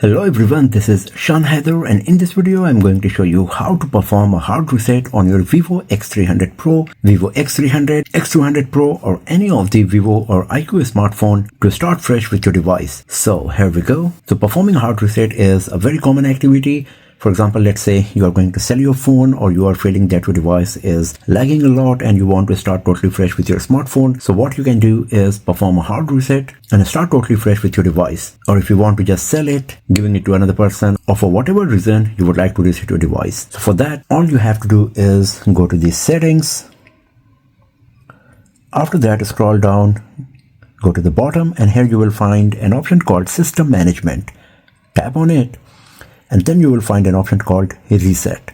Hello everyone, this is Shan Haider, and in this video I'm going to show you how to perform a hard reset on your Vivo X300 Pro, Vivo X300, X200 Pro or any of the Vivo or iQOO smartphone to start fresh with your device. So here we go. So performing a hard reset is a very common activity. For example, let's say you are going to sell your phone or you are feeling that your device is lagging a lot and you want to start totally fresh with your smartphone. So what you can do is perform a hard reset and start totally fresh with your device. Or if you want to just sell it, giving it to another person, or for whatever reason you would like to reset your device. So for that, all you have to do is go to the settings. After that, scroll down, go to the bottom, and here you will find an option called System Management. Tap on it. And then you will find an option called Reset.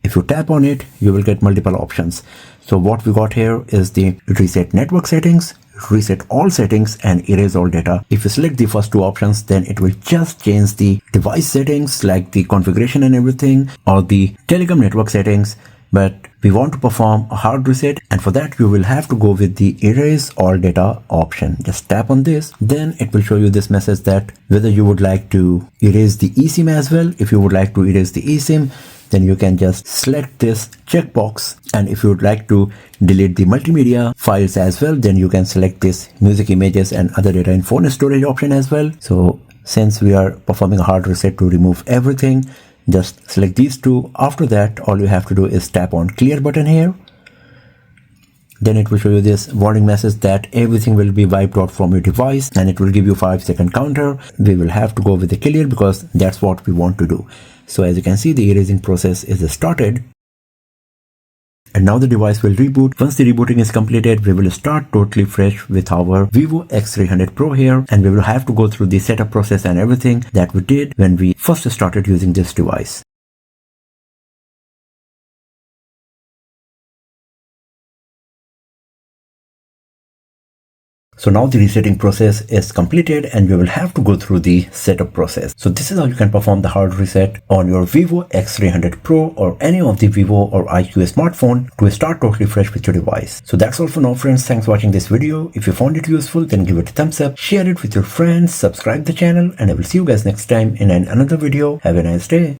If you tap on it, you will get multiple options. So what we got here is the Reset Network Settings, Reset All Settings, and Erase All Data. If you select the first two options, then it will just change the device settings like the configuration and everything, or the telecom network settings. But we want to perform a hard reset, and for that you will have to go with the Erase All Data option. Just tap on this, then it will show you this message that whether you would like to erase the eSIM as well. If you would like to erase the eSIM, then you can just select this checkbox, and if you would like to delete the multimedia files as well, then you can select this music, images and other data in phone storage option as well. So since we are performing a hard reset to remove everything, just select these two. After that, all you have to do is tap on clear button here. Then it will show you this warning message that everything will be wiped out from your device, and it will give you 5-second counter. We will have to go with the clear because that's what we want to do. So as you can see, the erasing process is started. And now the device will reboot. Once the rebooting is completed, we will start totally fresh with our Vivo X300 Pro here, and we will have to go through the setup process and everything that we did when we first started using this device. So now the resetting process is completed and we will have to go through the setup process. So this is how you can perform the hard reset on your Vivo X300 Pro or any of the Vivo or iQOO smartphone to start totally fresh with your device. So that's all for now, friends. Thanks for watching this video. If you found it useful, then give it a thumbs up, share it with your friends, subscribe the channel, and I will see you guys next time in another video. Have a nice day.